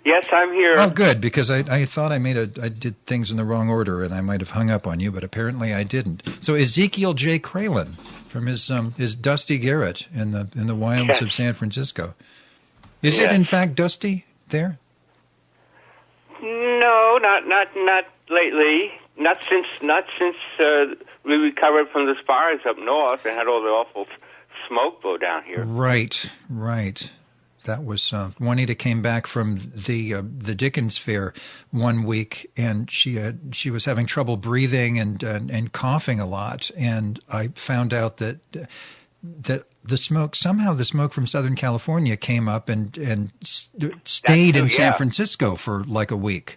Yes, I'm here. Oh, good, because I thought I did things in the wrong order, and I might have hung up on you, but apparently I didn't. So Ezekiel J. Kralin from his Dusty Garrett in the wilds of San Francisco. Is it in fact dusty there? No, not lately. Not since we recovered from the fires up north and had all the awful smoke blow down here. Right. That was Juanita came back from the Dickens Fair one week, and she was having trouble breathing and coughing a lot, and I found out that the smoke from Southern California came up and stayed in San Francisco for like a week.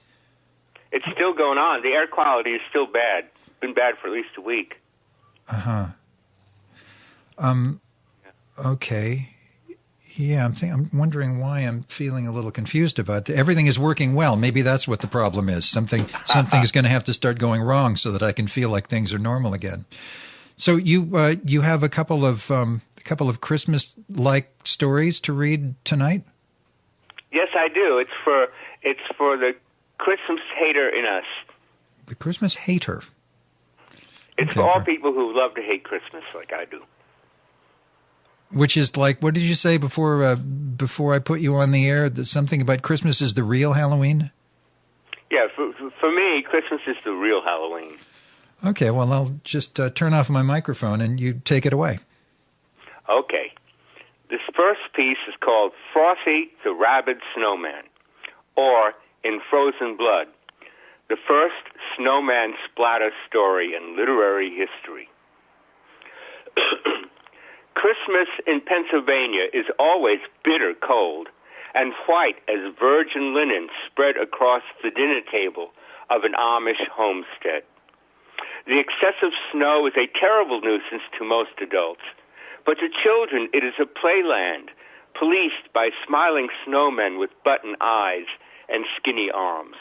It's still going on. The air quality is still bad. Been bad for at least a week. Okay. Yeah, I'm wondering why I'm feeling a little confused about that. Everything is working well. Maybe that's what the problem is. Something is going to have to start going wrong so that I can feel like things are normal again. So you have a couple of Christmas-like stories to read tonight? Yes, I do. It's for the Christmas hater in us. The Christmas hater. It's for all people who love to hate Christmas like I do. Which is like, what did you say before I put you on the air? That something about Christmas is the real Halloween? Yeah, for me, Christmas is the real Halloween. Okay, well, I'll just turn off my microphone and you take it away. Okay. This first piece is called Frothy the Rabid Snowman, or In Frozen Blood, the first snowman splatter story in literary history. Christmas in Pennsylvania is always bitter cold and white as virgin linen spread across the dinner table of an Amish homestead. The excessive snow is a terrible nuisance to most adults, but to children it is a playland, policed by smiling snowmen with button eyes and skinny arms.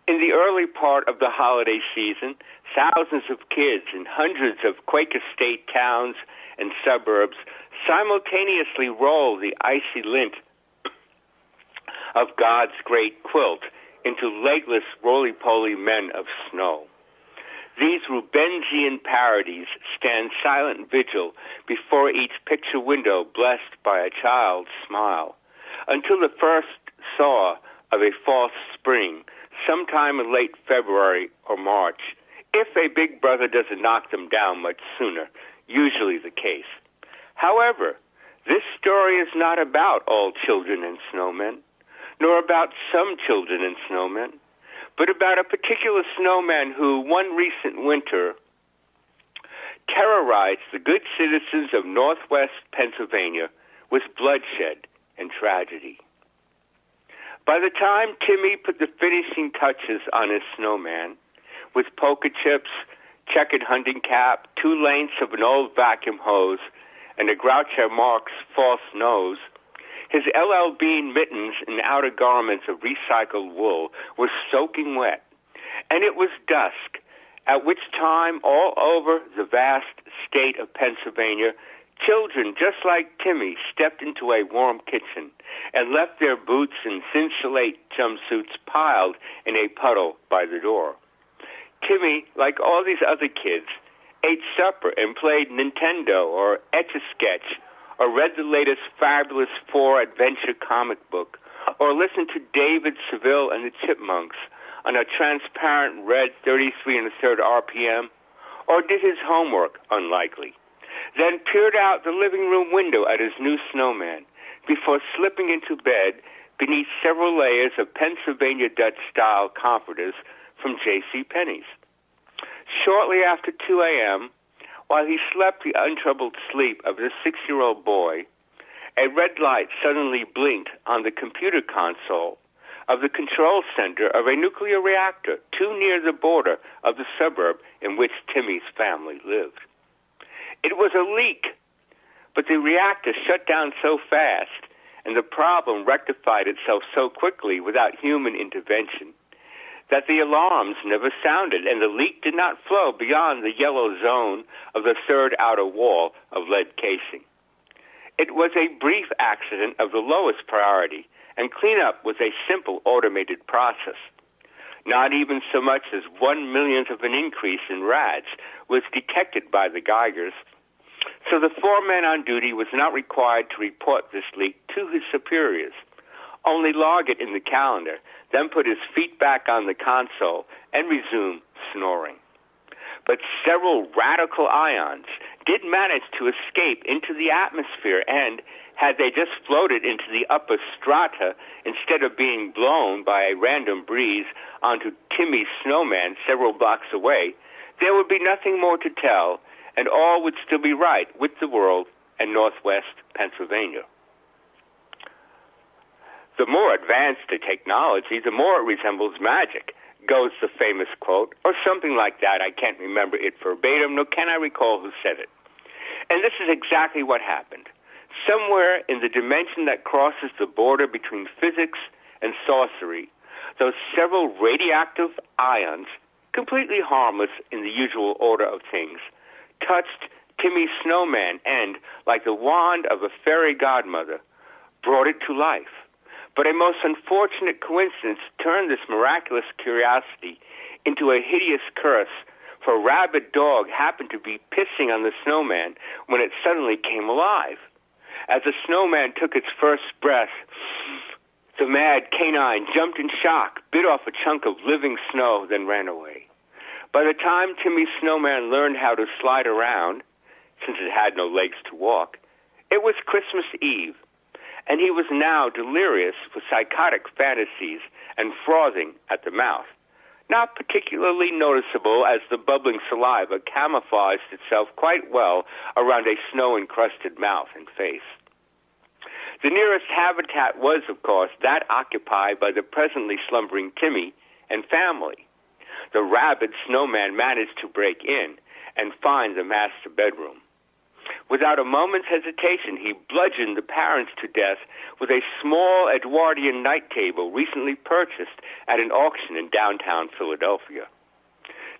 In the early part of the holiday season, thousands of kids in hundreds of Quaker State towns and suburbs simultaneously roll the icy lint of God's great quilt into legless roly-poly men of snow. These Rubensian parodies stand silent vigil before each picture window blessed by a child's smile, until the first thaw of a false spring, sometime in late February or March, if a big brother doesn't knock them down much sooner, usually the case. However, this story is not about all children and snowmen, nor about some children and snowmen, but about a particular snowman who, one recent winter, terrorized the good citizens of northwest Pennsylvania with bloodshed and tragedy. By the time Timmy put the finishing touches on his snowman, with polka chips, checkered hunting cap, 2 lengths of an old vacuum hose, and a Groucho Marx false nose, his LL Bean mittens and outer garments of recycled wool were soaking wet, and it was dusk, at which time all over the vast state of Pennsylvania, children just like Timmy stepped into a warm kitchen and left their boots and cinchillate jumpsuits piled in a puddle by the door. Timmy, like all these other kids, ate supper and played Nintendo or Etch-a-Sketch or read the latest Fabulous 4 adventure comic book or listened to David Seville and the Chipmunks on a transparent red 33 1/3 RPM or did his homework, unlikely, then peered out the living room window at his new snowman before slipping into bed beneath several layers of Pennsylvania Dutch-style comforters from J.C. Penney's. Shortly after 2 a.m., while he slept the untroubled sleep of a 6-year-old boy, a red light suddenly blinked on the computer console of the control center of a nuclear reactor too near the border of the suburb in which Timmy's family lived. It was a leak, but the reactor shut down so fast and the problem rectified itself so quickly without human intervention that the alarms never sounded and the leak did not flow beyond the yellow zone of the third outer wall of lead casing. It was a brief accident of the lowest priority and cleanup was a simple automated process. Not even so much as 1/1,000,000th of an increase in rats was detected by the Geigers, so the foreman on duty was not required to report this leak to his superiors, only log it in the calendar, then put his feet back on the console and resume snoring. But several radical ions did manage to escape into the atmosphere, and had they just floated into the upper strata instead of being blown by a random breeze onto Timmy's snowman several blocks away, there would be nothing more to tell, and all would still be right with the world and Northwest Pennsylvania. The more advanced the technology, the more it resembles magic, goes the famous quote, or something like that. I can't remember it verbatim, nor can I recall who said it. And this is exactly what happened. Somewhere in the dimension that crosses the border between physics and sorcery, those several radioactive ions, completely harmless in the usual order of things, touched Timmy's snowman and, like the wand of a fairy godmother, brought it to life. But a most unfortunate coincidence turned this miraculous curiosity into a hideous curse, for a rabid dog happened to be pissing on the snowman when it suddenly came alive. As the snowman took its first breath, the mad canine jumped in shock, bit off a chunk of living snow, then ran away. By the time Timmy's snowman learned how to slide around, since it had no legs to walk, it was Christmas Eve, and he was now delirious with psychotic fantasies and frothing at the mouth, not particularly noticeable as the bubbling saliva camouflaged itself quite well around a snow-encrusted mouth and face. The nearest habitat was, of course, that occupied by the presently slumbering Timmy and family. The rabid snowman managed to break in and find the master bedroom. Without a moment's hesitation, he bludgeoned the parents to death with a small Edwardian night table recently purchased at an auction in downtown Philadelphia.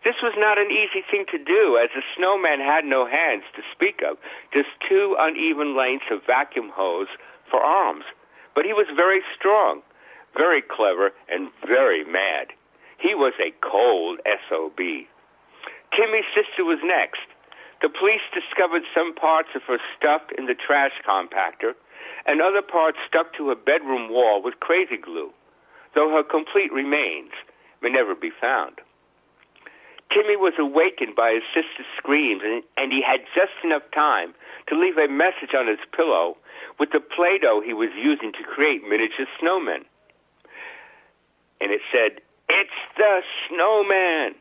This was not an easy thing to do, as the snowman had no hands to speak of, just two uneven lengths of vacuum hose for arms. But he was very strong, very clever, and very mad. He was a cold SOB. Timmy's sister was next. The police discovered some parts of her stuffed in the trash compactor and other parts stuck to her bedroom wall with crazy glue, though her complete remains may never be found. Timmy was awakened by his sister's screams, and he had just enough time to leave a message on his pillow with the Play-Doh he was using to create miniature snowmen. And it said, "It's the snowman,"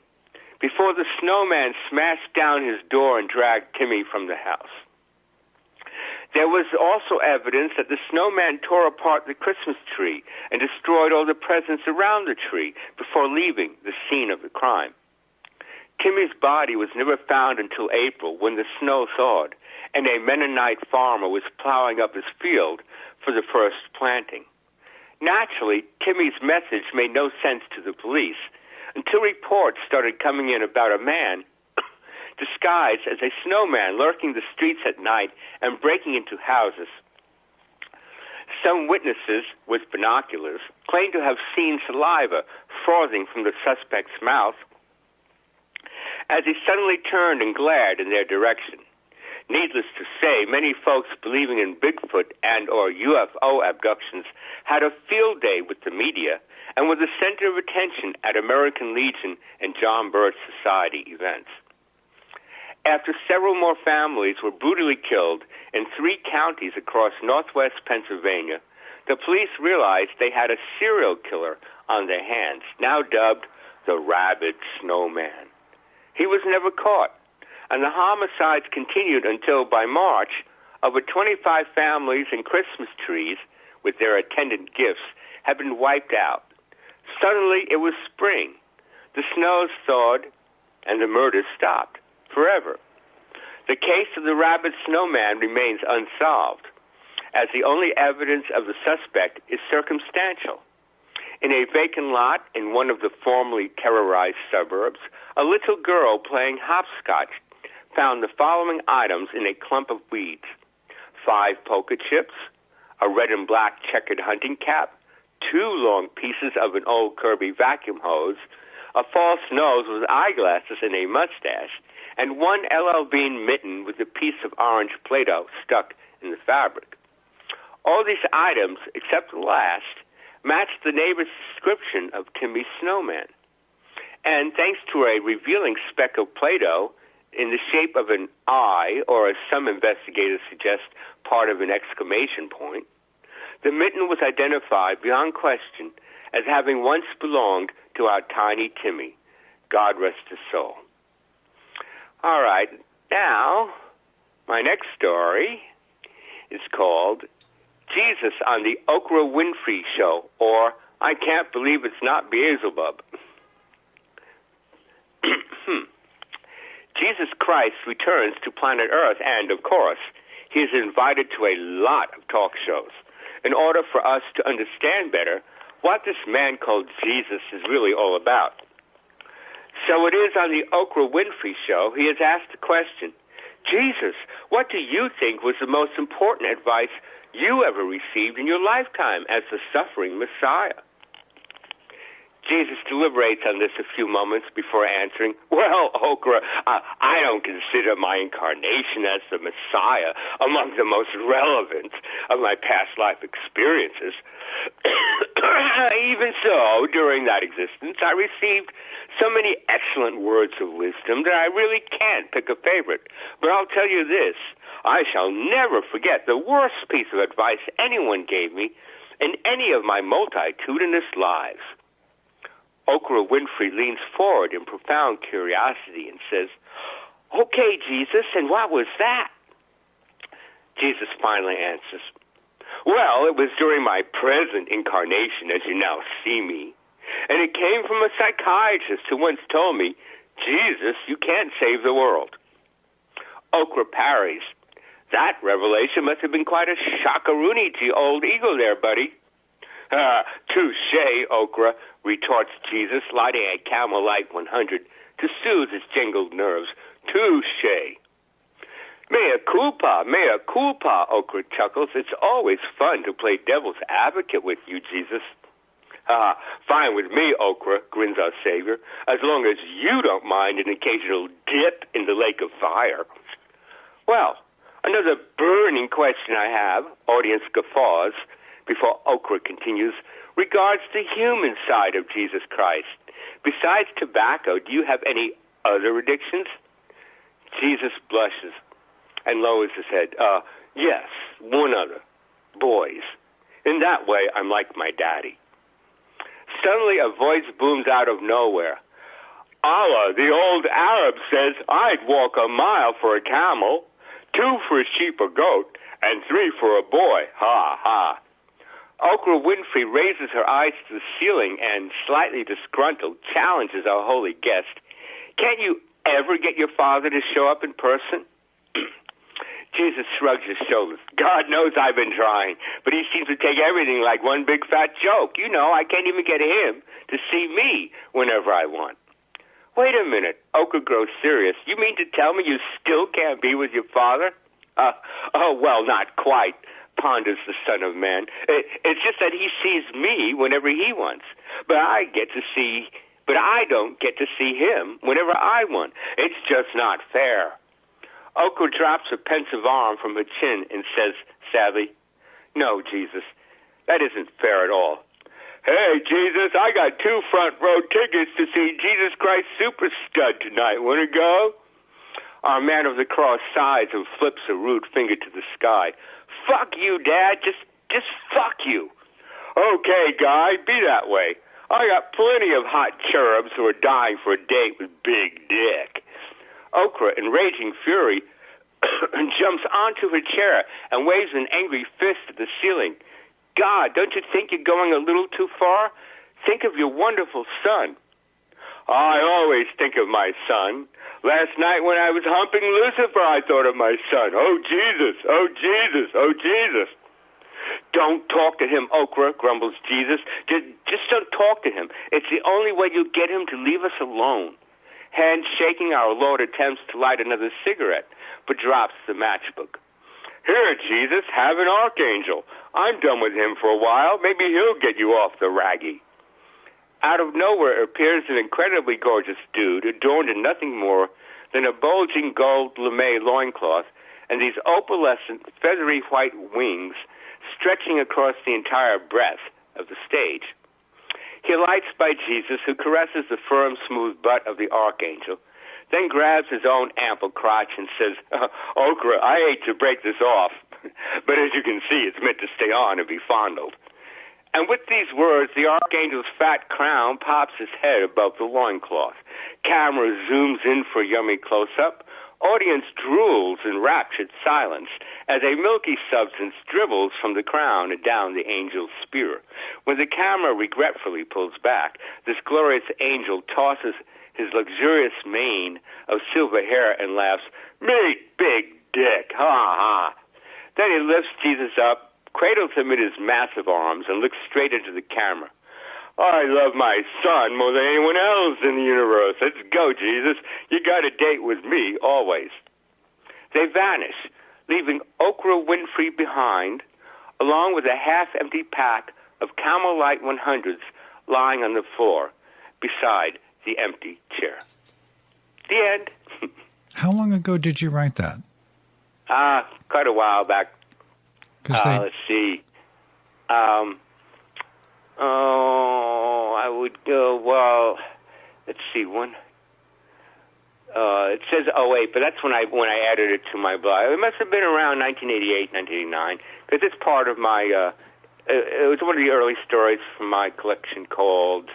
before the snowman smashed down his door and dragged Timmy from the house. There was also evidence that the snowman tore apart the Christmas tree and destroyed all the presents around the tree before leaving the scene of the crime. Timmy's body was never found until April, when the snow thawed and a Mennonite farmer was plowing up his field for the first planting. Naturally, Timmy's message made no sense to the police until reports started coming in about a man disguised as a snowman lurking the streets at night and breaking into houses. Some witnesses with binoculars claimed to have seen saliva frothing from the suspect's mouth as he suddenly turned and glared in their direction. Needless to say, many folks believing in Bigfoot and or UFO abductions had a field day with the media and were the center of attention at American Legion and John Birch Society events. After several more families were brutally killed in 3 counties across northwest Pennsylvania, the police realized they had a serial killer on their hands, now dubbed the Rabid Snowman. He was never caught, and the homicides continued until, by March, over 25 families and Christmas trees with their attendant gifts had been wiped out. Suddenly, it was spring. The snows thawed, and the murders stopped forever. The case of the Rabid Snowman remains unsolved, as the only evidence of the suspect is circumstantial. In a vacant lot in one of the formerly terrorized suburbs, a little girl playing hopscotch found the following items in a clump of weeds: 5 poker chips, a red and black checkered hunting cap, 2 long pieces of an old Kirby vacuum hose, a false nose with eyeglasses and a mustache, and 1 LL Bean mitten with a piece of orange Play-Doh stuck in the fabric. All these items, except the last, matched the neighbor's description of Timmy's snowman. And thanks to a revealing speck of Play-Doh in the shape of an eye, or as some investigators suggest, part of an exclamation point, the mitten was identified beyond question as having once belonged to our tiny Timmy. God rest his soul. All right, now, my next story is called Jesus on the Okra Winfree Show, or I Can't Believe It's Not Beelzebub. Jesus Christ returns to planet Earth, and, of course, he is invited to a lot of talk shows in order for us to understand better what this man called Jesus is really all about. So it is on the Okra Winfree Show, he is asked the question, Jesus, what do you think was the most important advice you ever received in your lifetime as the suffering Messiah? Jesus deliberates on this a few moments before answering, well, Okra, I don't consider my incarnation as the Messiah among the most relevant of my past life experiences. Even so, during that existence, I received so many excellent words of wisdom that I really can't pick a favorite. But I'll tell you this, I shall never forget the worst piece of advice anyone gave me in any of my multitudinous lives. Okra Winfree leans forward in profound curiosity and says, okay, Jesus, and what was that? Jesus finally answers, well, it was during my present incarnation, as you now see me, and it came from a psychiatrist who once told me, Jesus, you can't save the world. Okra parries, that revelation must have been quite a shockaroonie to your old ego there, buddy. Touche, Okra, retorts Jesus, lighting a Camel Light 100 to soothe his jangled nerves. Touche. Mea culpa, Okra chuckles. It's always fun to play devil's advocate with you, Jesus. Fine with me, Okra, grins our Savior, as long as you don't mind an occasional dip in the lake of fire. Well, another burning question I have, audience guffaws, before Okra continues, regards the human side of Jesus Christ. Besides tobacco, do you have any other addictions? Jesus blushes and lowers his head. Yes, one other. Boys. In that way, I'm like my daddy. Suddenly, a voice booms out of nowhere. Allah, the old Arab, says, I'd walk a mile for a camel, 2 for a sheep or goat, and 3 for a boy. Ha, ha. Okra Winfree raises her eyes to the ceiling and, slightly disgruntled, challenges our holy guest. Can't you ever get your father to show up in person? Jesus shrugs his shoulders. God knows I've been trying, but he seems to take everything like one big fat joke. You know, I can't even get him to see me whenever I want. Wait a minute. Okra grows serious. You mean to tell me you still can't be with your father? Well, not quite, ponders the Son of Man. It's just that he sees me whenever he wants, but I don't get to see him whenever I want. It's just not fair. Okra drops her pensive arm from her chin and says sadly, no, Jesus, that isn't fair at all. Hey, Jesus, I got 2 front row tickets to see Jesus Christ Super Stud tonight. Want to go? Our man of the cross sighs and flips a rude finger to the sky. Fuck you, Dad. Just fuck you. Okay, guy, be that way. I got plenty of hot cherubs who are dying for a date with Big Dick. Okra, in raging fury, jumps onto her chair and waves an angry fist at the ceiling. God, don't you think you're going a little too far? Think of your wonderful son. I always think of my son. Last night when I was humping Lucifer, I thought of my son. Oh, Jesus, oh, Jesus, oh, Jesus. Don't talk to him, Okra, grumbles Jesus. Just don't talk to him. It's the only way you'll get him to leave us alone. Hand shaking, our Lord attempts to light another cigarette, but drops the matchbook. Here, Jesus, have an archangel. I'm done with him for a while. Maybe he'll get you off the raggy. Out of nowhere appears an incredibly gorgeous dude adorned in nothing more than a bulging gold lame loincloth and these opalescent, feathery white wings stretching across the entire breadth of the stage. He alights by Jesus, who caresses the firm, smooth butt of the archangel, then grabs his own ample crotch and says, Okra, I hate to break this off, but as you can see, it's meant to stay on and be fondled. And with these words, the archangel's fat crown pops his head above the loincloth. Camera zooms in for a yummy close-up. Audience drools in raptured silence as a milky substance dribbles from the crown and down the angel's spear. When the camera regretfully pulls back, this glorious angel tosses his luxurious mane of silver hair and laughs, "Me big dick, ha ha." Then he lifts Jesus up, cradles him in his massive arms, and looks straight into the camera. I love my son more than anyone else in the universe. Let's go, Jesus. You got a date with me, always. They vanish, leaving Okra Winfree behind, along with a half-empty pack of Camel Light 100s lying on the floor beside the empty chair. The end. How long ago did you write that? Quite a while back. Let's see. I would go, well, let's see, it says 08, but that's when I added it to my blog. It must have been around 1988, 1989, because it's part of my, it was one of the early stories from my collection called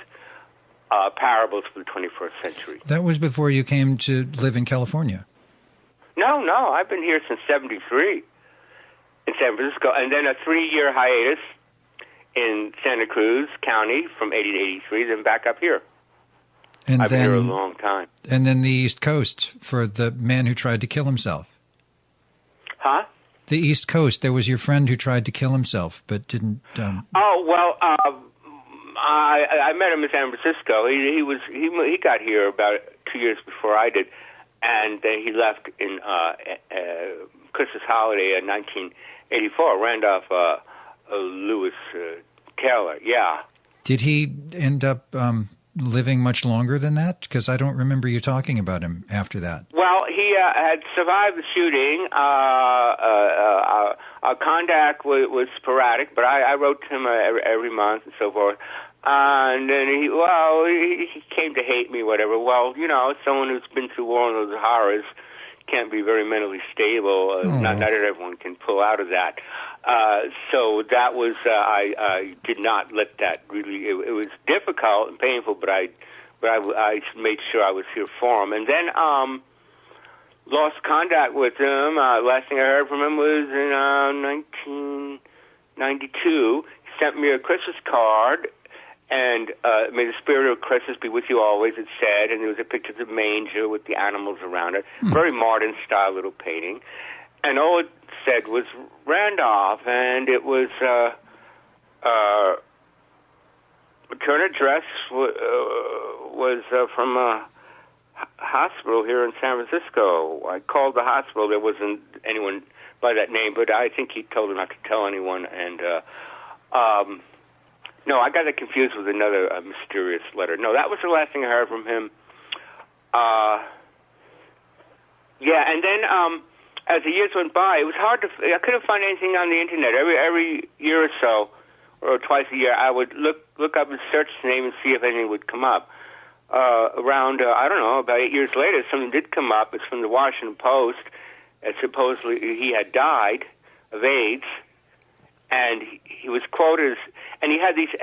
Parables for the 21st Century. That was before you came to live in California? No, I've been here since 73 in San Francisco, and then a 3-year hiatus in Santa Cruz County from 80 to 83, then back up here. And I've been here a long time. And then the East Coast for the man who tried to kill himself. Huh? The East Coast, there was your friend who tried to kill himself, but didn't... I met him in San Francisco. He got here about 2 years before I did, and then he left in Christmas holiday in 1984. Randolph Lewis Taylor, yeah. Did he end up living much longer than that? Because I don't remember you talking about him after that. Well, he had survived the shooting. Our contact was sporadic, but I wrote to him every month and so forth. And then he came to hate me, whatever. Well, someone who's been through one of those horrors can't be very mentally stable. Not everyone can pull out of that. So that was, I did not let that really, it was difficult and painful, but I made sure I was here for him. And then, lost contact with him. Last thing I heard from him was in, 1992. He sent me a Christmas card, and, may the spirit of Christmas be with you always, it said, and there was a picture of the manger with the animals around it. Very modern style little painting. And all it said was Randolph, and it was return address was from a hospital here in San Francisco. I called the hospital. There wasn't anyone by that name, but I think he told him not to tell anyone. And no, I got it confused with another mysterious letter. No, that was the last thing I heard from him. Yeah, and then as the years went by, it was hard to. I couldn't find anything on the internet. Every year or so, or twice a year, I would look up and search his name and see if anything would come up. Around I don't know, about 8 years later, something did come up. It's from the Washington Post. And supposedly he had died of AIDS, and he was quoted as, and he had these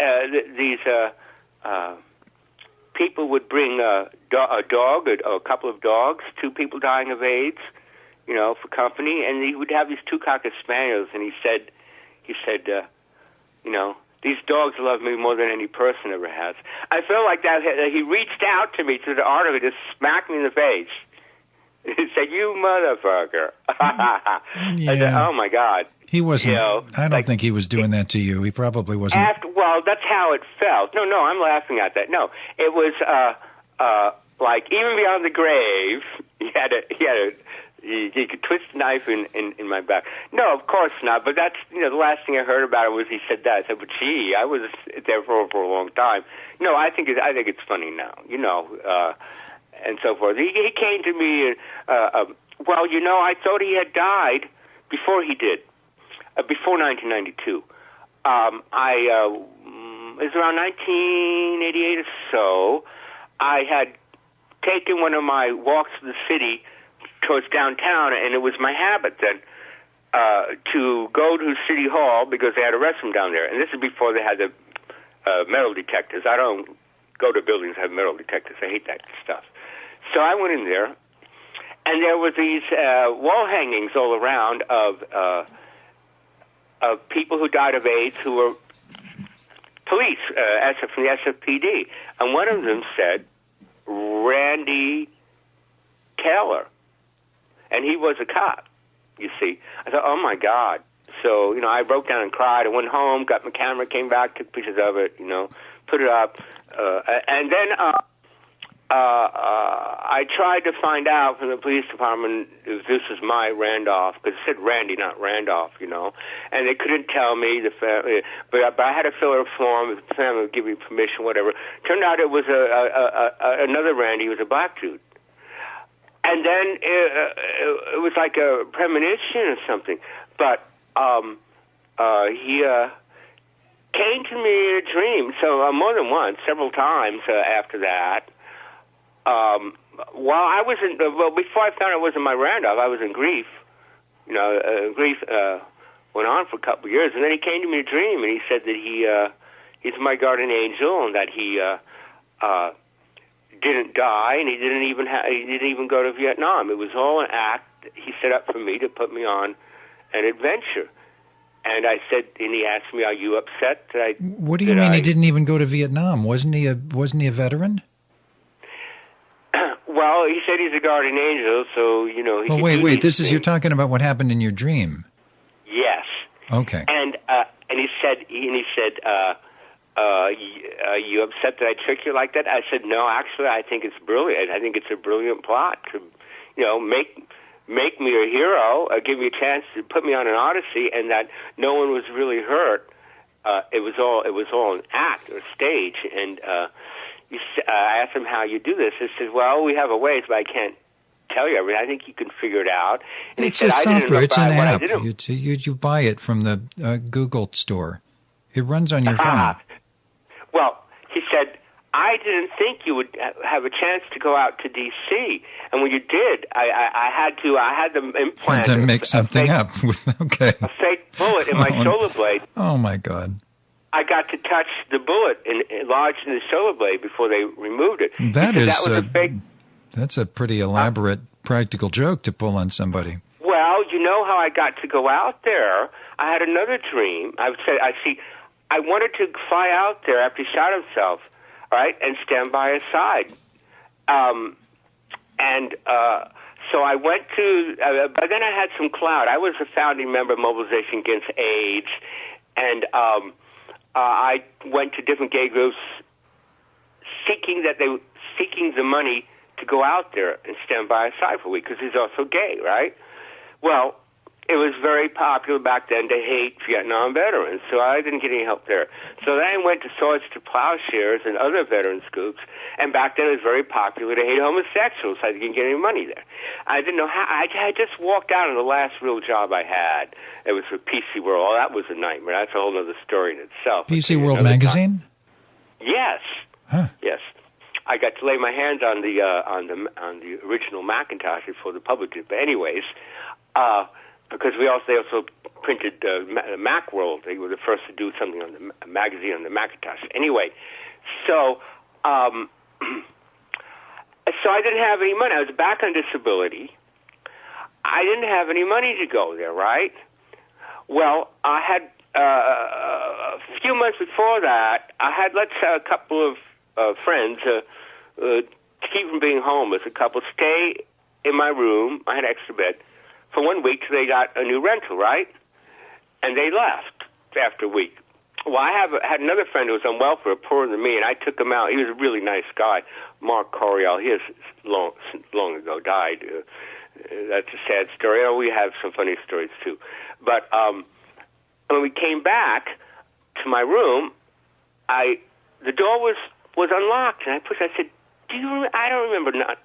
people would bring a dog, a couple of dogs, 2 people dying of AIDS, for company, and he would have these 2 Cocker Spaniels, and he said, these dogs love me more than any person ever has. I feel like that he reached out to me through the article, just smacked me in the face. He said, "You motherfucker." Yeah. I said, "Oh my God." He wasn't. I don't think he was doing that to you. He probably wasn't. Well, that's how it felt. No, I'm laughing at that. No, it was like even beyond the grave. He He could twist a knife in my back. No, of course not. But that's, the last thing I heard about it was he said that. I said, but gee, I was there for a long time. No, I think it's funny now, and so forth. He came to me, I thought he had died before he did, before 1992. It was around 1988 or so. I had taken one of my walks to the city towards downtown, and it was my habit then to go to City Hall because they had a restroom down there. And this is before they had the metal detectors. I don't go to buildings that have metal detectors. I hate that stuff. So I went in there, and there were these wall hangings all around of people who died of AIDS who were police from the SFPD. And one of them said, Randy Taylor. And he was a cop, you see. I thought, oh, my God. So, I broke down and cried. I went home, got my camera, came back, took pictures of it, put it up. And then I tried to find out from the police department if this was my Randolph, because it said Randy, not Randolph, and they couldn't tell me, but I had to fill out a form, the family would give me permission, whatever. Turned out it was another Randy. He was a black dude. And then it was like a premonition or something, but he came to me in a dream, so more than once, several times after that. While I was before I found out it wasn't my Randolph, I was in grief. Grief went on for a couple of years, and then he came to me in a dream, and he said that he's my guardian angel, and that he didn't die, and he didn't even go to Vietnam. It was all an act he set up for me to put me on an adventure. And I said, and he asked me, "Are you upset that I?" What do you mean he didn't even go to Vietnam? Wasn't he a veteran? Well, he said he's a guardian angel, so he could wait. This is you're talking about what happened in your dream. Yes. Okay. And he said, "Are you upset that I tricked you like that?" I said, "No, actually, I think it's brilliant. I think it's a brilliant plot to, make me a hero, give me a chance to put me on an odyssey, and that no one was really hurt. It was all an act or stage." And I asked him how you do this. He said, "Well, we have a ways, but I can't tell you everything. I think you can figure it out." And it's a software. It's an app. You buy it from the Google store. It runs on your phone. Well, he said, "I didn't think you would have a chance to go out to D.C. And when you did, I had them implant to make something up. Okay. A fake bullet in my shoulder blade. Oh my God. I got to touch the bullet lodged in the shoulder blade before they removed it. That was a fake. That's a pretty elaborate practical joke to pull on somebody. Well, you know how I got to go out there? I had another dream. I wanted to fly out there after he shot himself, right, and stand by his side. So I went to, but then I had some clout. I was a founding member of Mobilization Against AIDS, and I went to different gay groups seeking the money to go out there and stand by his side for a week, because he's also gay, right? Well, it was very popular back then to hate Vietnam veterans, so I didn't get any help there. So then I went to Swords to Plowshares and other veterans groups, and back then it was very popular to hate homosexuals, so I didn't get any money there. I didn't know how. I just walked out on the last real job I had. It was for PC World. Oh, that was a nightmare. That's a whole other story in itself. PC World magazine? Yes. Huh. Yes. I got to lay my hands on the original Macintosh before the public did. But anyways, because they also printed Macworld. They were the first to do something on the magazine on the Macintosh. Anyway, so so I didn't have any money. I was back on disability. I didn't have any money to go there, right? Well, I had a few months before that, I had a couple of friends to keep from being homeless. A couple stay in my room. I had an extra bed for 1 week till they got a new rental, right? And they left after a week. Well, I had another friend who was on welfare, poorer than me, and I took him out. He was a really nice guy, Mark Coriel. He has long ago died. That's a sad story. Oh, we have some funny stories too. But when we came back to my room, the door was unlocked, and I said, I don't remember not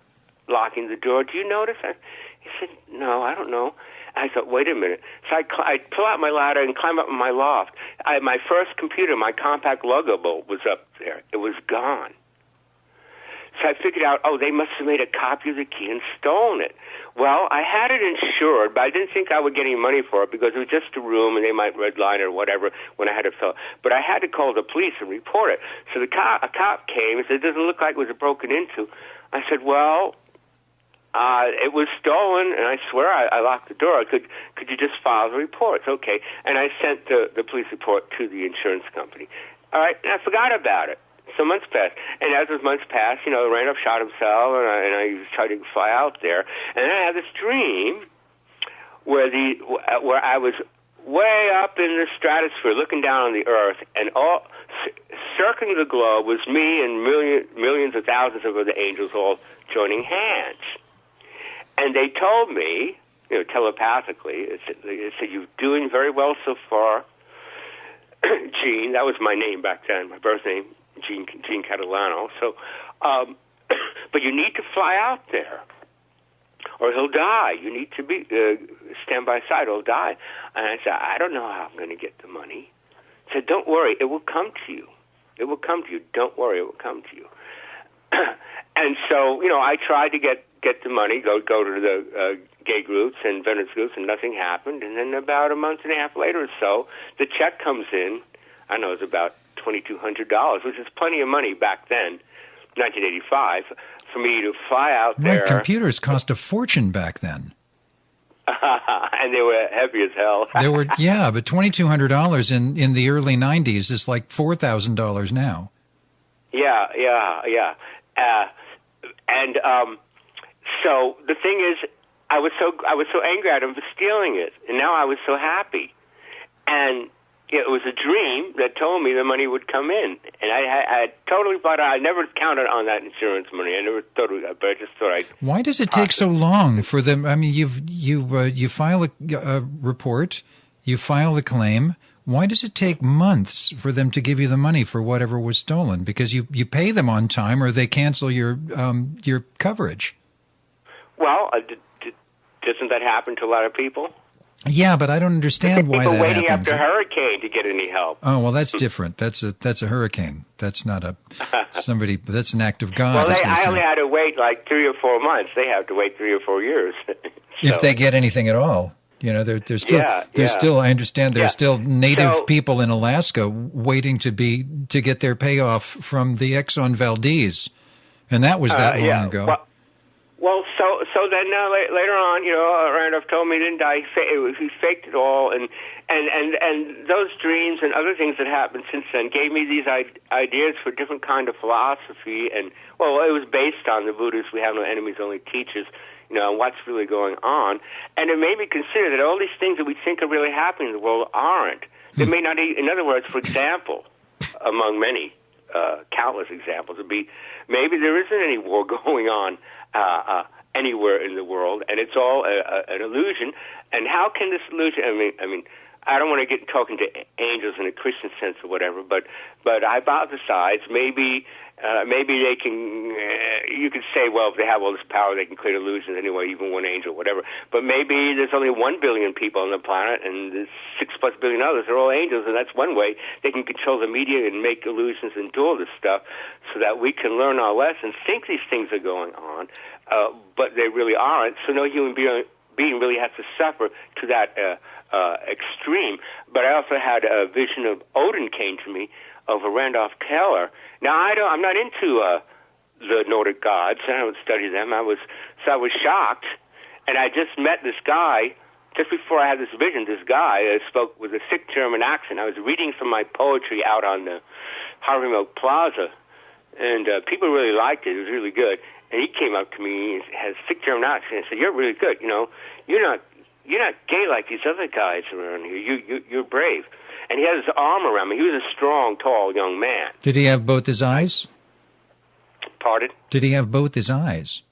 locking the door. Do you notice? He said, no, I don't know. I thought, wait a minute. So I pull out my ladder and climb up in my loft. My first computer, my compact luggable, was up there. It was gone. So I figured out, they must have made a copy of the key and stolen it. Well, I had it insured, but I didn't think I would get any money for it because it was just a room and they might redline it or whatever when I had to fill. But I had to call the police and report it. So a cop came and said, it doesn't look like it was broken into. I said, well, it was stolen, and I swear I locked the door. Could you just file the reports? Okay. And I sent the police report to the insurance company. All right, and I forgot about it. So months passed, and as those months passed, Randolph shot himself, and I was trying to fly out there. And then I had this dream where I was way up in the stratosphere, looking down on the Earth, and all circling the globe was me and millions of thousands of other angels all joining hands. And they told me, telepathically, it said, you're doing very well so far, Gene. That was my name back then, my birth name. Gene Catalano. So, but you need to fly out there, or he'll die. You need to be stand by his side, or he'll die. And I said, I don't know how I'm going to get the money. He said, don't worry, it will come to you. It will come to you. Don't worry, it will come to you. And so, I tried to get the money, go to the gay groups and veterans groups, and nothing happened. And then about a month and a half later or so, the check comes in. I know it's about $2,200, which is plenty of money back then, 1985, for me to fly out there. Right, computers cost a fortune back then. And they were heavy as hell. But $2,200 in the early 90s is like $4,000 now. Yeah. So the thing is, I was so angry at him for stealing it, and now I was so happy. And it was a dream that told me the money would come in, and I totally thought I never counted on that insurance money. I never thought, but I just thought Why does it take so long for them? I mean, you file a report, you file the claim. Why does it take months for them to give you the money for whatever was stolen? Because you pay them on time, or they cancel your coverage. Well, doesn't that happen to a lot of people? Yeah, but I don't understand why that happens. People waiting after a hurricane to get any help. Oh, well, that's different. That's a hurricane. That's not somebody. That's an act of God. Well, I only had to wait like 3 or 4 months. They have to wait 3 or 4 years. So. If they get anything at all. There's still. I understand there's still native people in Alaska waiting to get their payoff from the Exxon Valdez, and that was that long ago. Well, so then later on, Randolph told me he didn't die. He faked it all, and those dreams and other things that happened since then gave me these ideas for different kind of philosophy. And well, it was based on the Buddhist "We have no enemies, only teachers." What's really going on, and it made me consider that all these things that we think are really happening in the world aren't. They may not. In other words, for example, among many countless examples, would be maybe there isn't any war going on anywhere in the world, and it's all an illusion. And how can this illusion? I mean, I don't want to get talking to angels in a Christian sense or whatever, but hypothesize maybe they can. You could say, well, if they have all this power, they can create illusions anyway, even one angel, whatever. But maybe there's only 1 billion people on the planet, and there's 6+ billion others. They're all angels, and that's one way they can control the media and make illusions and do all this stuff, so that we can learn our lessons, think these things are going on, but they really aren't. So no human being really has to suffer to that extreme. But I also had a vision of Odin came to me, of a Randolph Keller. Now I'm not into the Nordic gods. I don't study them. I was shocked, and I just met this guy just before I had this vision. This guy spoke with a thick German accent. I was reading from my poetry out on the Harvey Milk Plaza, and people really liked it. It was really good. And he came up to me and has a thick German accent and said, "You're really good. You're not gay like these other guys around here. You're brave." And he had his arm around me. He was a strong, tall young man. Did he have both his eyes? Pardon? Did he have both his eyes?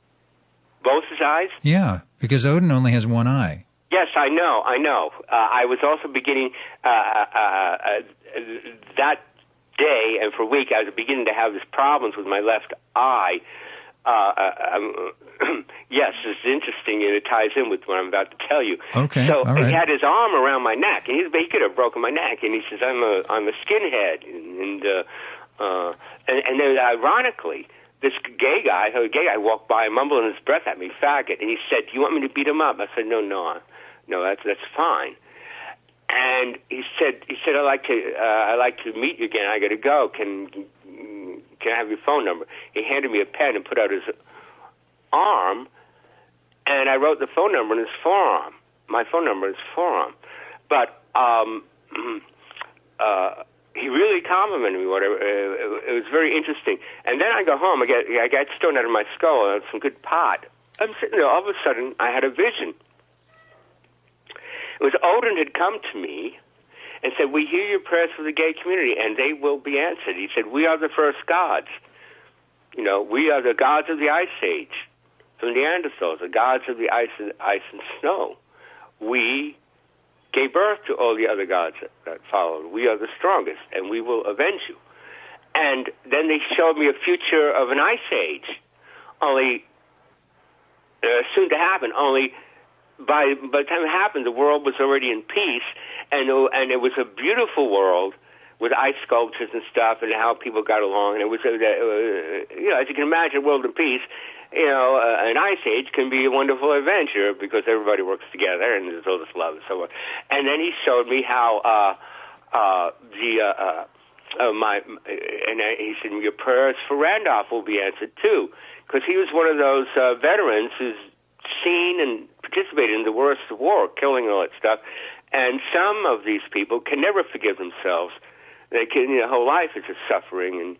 Both his eyes? Yeah, because Odin only has one eye. Yes, I know. I was also beginning that day and for a week. I was beginning to have these problems with my left eye. Yes, it's interesting, and it ties in with what I'm about to tell you. Okay, so all right. He had his arm around my neck, and he could have broken my neck. And he says, "I'm a skinhead," and then ironically, this gay guy walked by, mumbling his breath at me, "Faggot," and he said, "Do you want me to beat him up?" I said, "No, that's fine." And he said, "I'd like to meet you again. I got to go. Can I have your phone number?" He handed me a pen and put out his arm, and I wrote the phone number in his forearm. My phone number in his forearm. But he really complimented me. It was very interesting. And then I go home. I got stoned out of my skull and some good pot. I'm sitting there. All of a sudden, I had a vision. It was Odin had come to me and said, "We hear your prayers for the gay community, and they will be answered." He said, "We are the first gods. We are the gods of the Ice Age, from Neanderthals, the gods of the ice and snow. We gave birth to all the other gods that followed. We are the strongest, and we will avenge you." And then they showed me a future of an Ice Age, only soon to happen, only by the time it happened, the world was already in peace, and it was a beautiful world with ice sculptures and stuff, and how people got along. And it was, as you can imagine, a world in peace. An Ice Age can be a wonderful adventure because everybody works together and there's all this love and so on. And then he showed me how he said, "Your prayers for Randolph will be answered too," because he was one of those veterans who's seen and participated in the worst of war, killing all that stuff. And some of these people can never forgive themselves. They can, their whole life is just suffering, and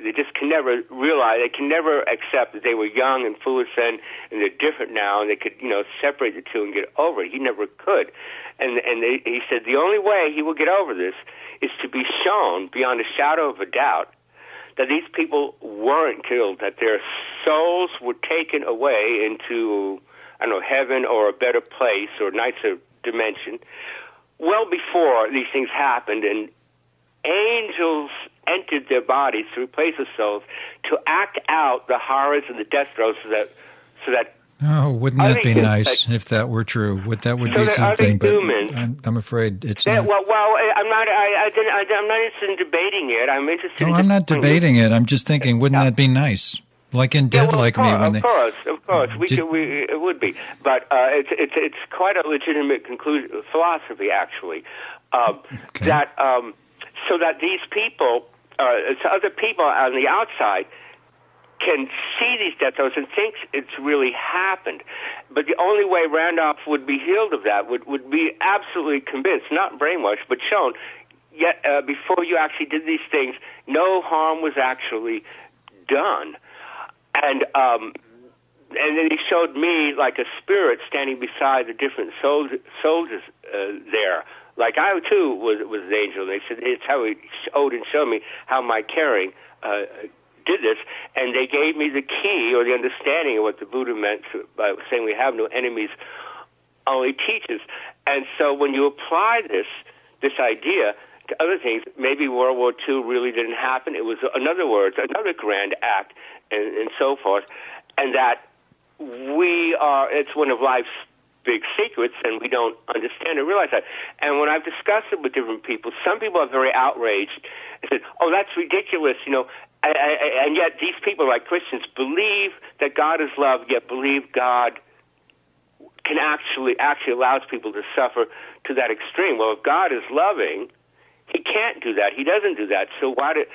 they just can never realize, they can never accept that they were young and foolish then, and they're different now, and they could, separate the two and get over it. He never could. And he said the only way he will get over this is to be shown, beyond a shadow of a doubt, that these people weren't killed, that their souls were taken away into, heaven or a better place or nicer dimension, well before these things happened, and angels entered their bodies to replace the souls to act out the horrors and the death throes so that Oh, wouldn't that be nice if that were true? That would be something, but I'm afraid it's not. Well, I'm not interested in debating it. I'm interested. No, I'm not debating it. I'm just thinking, wouldn't that be nice? Like in Dead Like Me, when of course, it would be. But it's quite a legitimate philosophy, actually. Okay. That so that these people, other people on the outside, can see these death throes and think it's really happened. But the only way Randolph would be healed of that would be absolutely convinced, not brainwashed, but shown. Yet before you actually did these things, no harm was actually done. And then he showed me like a spirit standing beside the different soldiers there. Like I too was an angel. And they said it's how Odin showed me how my caring did this, and they gave me the key or the understanding of what the Buddha meant by saying we have no enemies, only teachers. And so when you apply this idea to other things, maybe World War II really didn't happen. It was, in other words, another grand act, and so forth, and that it's one of life's big secrets, and we don't understand or realize that. And when I've discussed it with different people, some people are very outraged and said, "Oh, that's ridiculous," and yet these people, like Christians, believe that God is love, yet believe God can actually allows people to suffer to that extreme. Well, if God is loving, He can't do that. He doesn't do that. So what is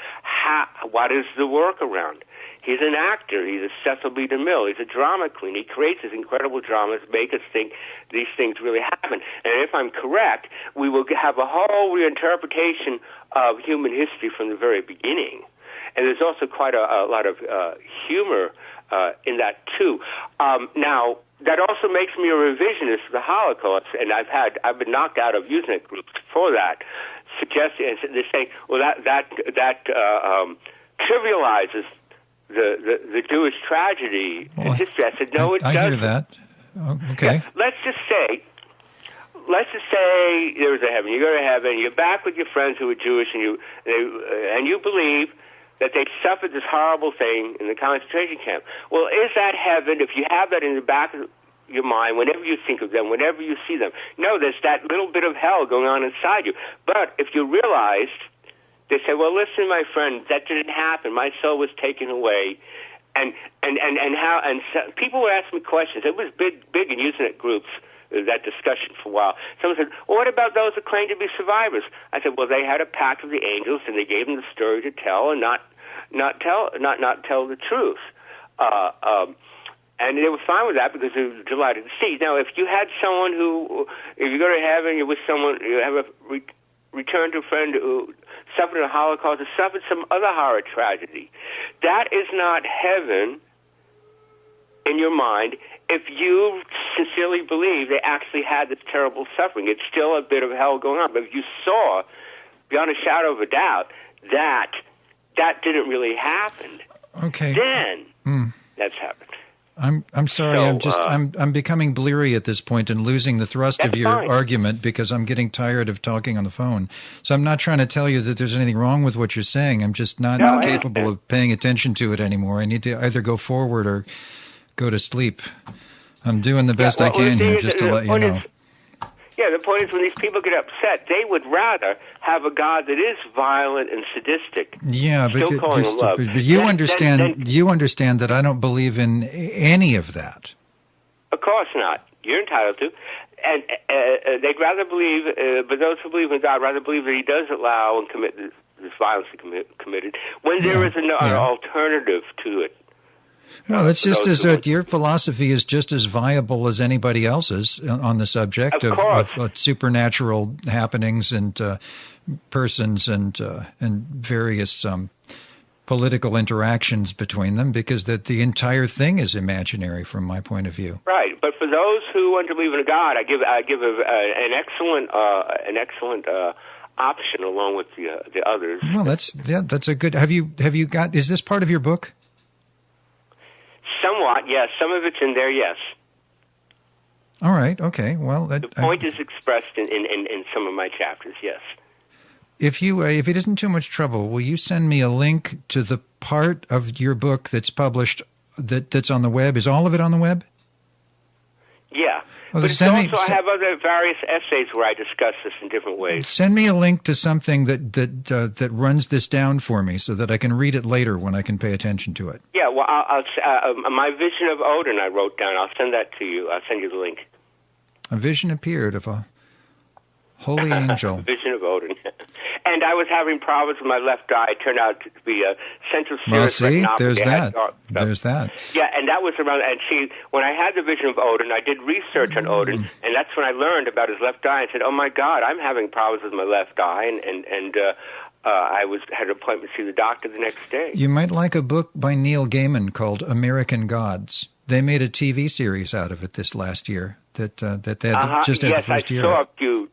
the workaround? He's an actor. He's a Cecil B. DeMille. He's a drama queen. He creates these incredible dramas, make us think these things really happen. And if I'm correct, we will have a whole reinterpretation of human history from the very beginning. And there's also quite a lot of humor in that too. Now, that also makes me a revisionist of the Holocaust, and I've been knocked out of Usenet groups for that. Suggesting, and they say, well, that trivializes the Jewish tragedy in history. I said, no, it doesn't. I hear that. Oh, okay. Yeah, let's just say there's a heaven. You go to heaven. You're back with your friends who are Jewish, and you believe that they suffered this horrible thing in the concentration camp. Well, is that heaven? If you have that in the back of your mind, whenever you think of them, whenever you see them, no, there's that little bit of hell going on inside you. But if you realized, they say, well, listen, my friend, that didn't happen. My soul was taken away. And people would ask me questions. It was big in Usenet groups, that discussion for a while. Someone said, well, what about those who claim to be survivors? I said, well, they had a pact with the angels, and they gave them the story to tell and not tell the truth. And they were fine with that because they were delighted to see. Now, if you had someone if you go to heaven, you're with someone, you have a return to a friend who suffered a Holocaust or suffered some other horror tragedy, that is not heaven in your mind. If you sincerely believe they actually had this terrible suffering, it's still a bit of hell going on. But if you saw, beyond a shadow of a doubt, that didn't really happen, okay, then that's happened. I'm sorry. I'm becoming bleary at this point and losing the thrust of your argument because I'm getting tired of talking on the phone. So I'm not trying to tell you that there's anything wrong with what you're saying. I'm just not capable of paying attention to it anymore. I need to either go forward or go to sleep. I'm doing the best I can here, just to let you know. The point is, when these people get upset, they would rather have a God that is violent and sadistic. Yeah, but you understand that I don't believe in any of that. Of course not. You're entitled to. And they'd rather believe, but those who believe in God rather believe that He does allow and commit this violence committed when there is an alternative to it. Well, it's just as your philosophy is just as viable as anybody else's on the subject of supernatural happenings and persons and various political interactions between them, because the entire thing is imaginary from my point of view. Right, but for those who want to believe in a God, I give an excellent option along with the others. Well, that's a good. Have you got? Is this part of your book? Somewhat, yes. Some of it's in there, yes. All right, okay. Well, the point is expressed in some of my chapters, yes. If it isn't too much trouble, will you send me a link to the part of your book that's published that's on the web? Is all of it on the web? Yeah. But I have other various essays where I discuss this in different ways. Send me a link to something that runs this down for me so that I can read it later when I can pay attention to it. Yeah, well, my vision of Odin I wrote down. I'll send that to you. I'll send you the link. A vision appeared of a holy angel. Vision of Odin. And I was having problems with my left eye. It turned out to be a central serous retinopathy. There's that. Yeah, and that was around. And when I had the vision of Odin, I did research on Odin, and that's when I learned about his left eye. I said, "Oh my God, I'm having problems with my left eye," and I had an appointment to see the doctor the next day. You might like a book by Neil Gaiman called American Gods. They made a TV series out of it this last year that they had just had the first year. Yes, I saw a few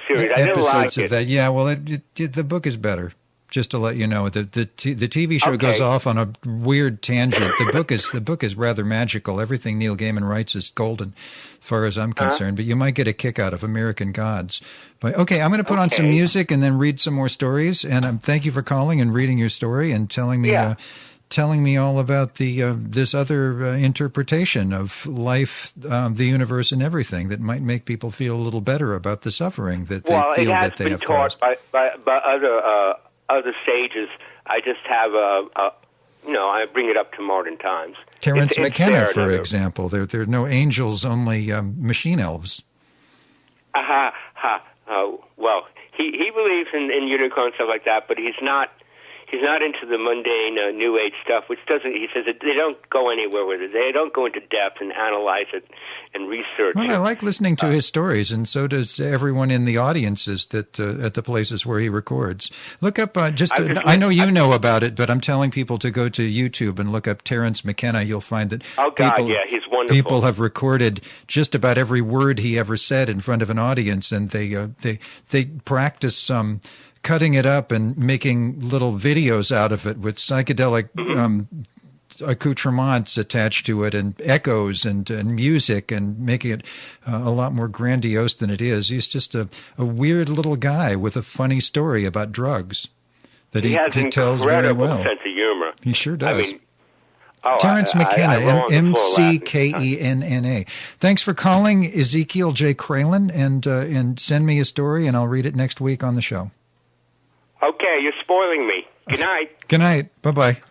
series. I didn't like it. That. Yeah, well, the book is better. Just to let you know, the TV show goes off on a weird tangent. The book is rather magical. Everything Neil Gaiman writes is golden, as far as I'm concerned. But you might get a kick out of American Gods. But okay, I'm going to put on some music and then read some more stories. And thank you for calling and reading your story and telling me all about this other interpretation of life, the universe, and everything that might make people feel a little better about the suffering that they feel that they have caused. Well, it has been taught by other sages. I just have I bring it up to modern times. Terence McKenna, for example, there are no angels, only machine elves. Well, he believes in unicorns and stuff like that, but he's not into the mundane New Age stuff, which doesn't. He says that they don't go anywhere with it. They don't go into depth and analyze it and research. Well, I like listening to his stories, and so does everyone in the audiences that at the places where he records. Look up I know you know about it, but I'm telling people to go to YouTube and look up Terence McKenna. You'll find that he's wonderful. People have recorded just about every word he ever said in front of an audience, and they practice cutting it up and making little videos out of it with psychedelic accoutrements attached to it and echoes and music and making it a lot more grandiose than it is. He's just a weird little guy with a funny story about drugs that he tells very well. He has an incredible sense of humor. He sure does. I mean, Terrence McKenna, McKenna. Thanks for calling, Ezekiel J. Kralin, and send me a story, and I'll read it next week on the show. Okay, you're spoiling me. Good night. Good night. Bye-bye.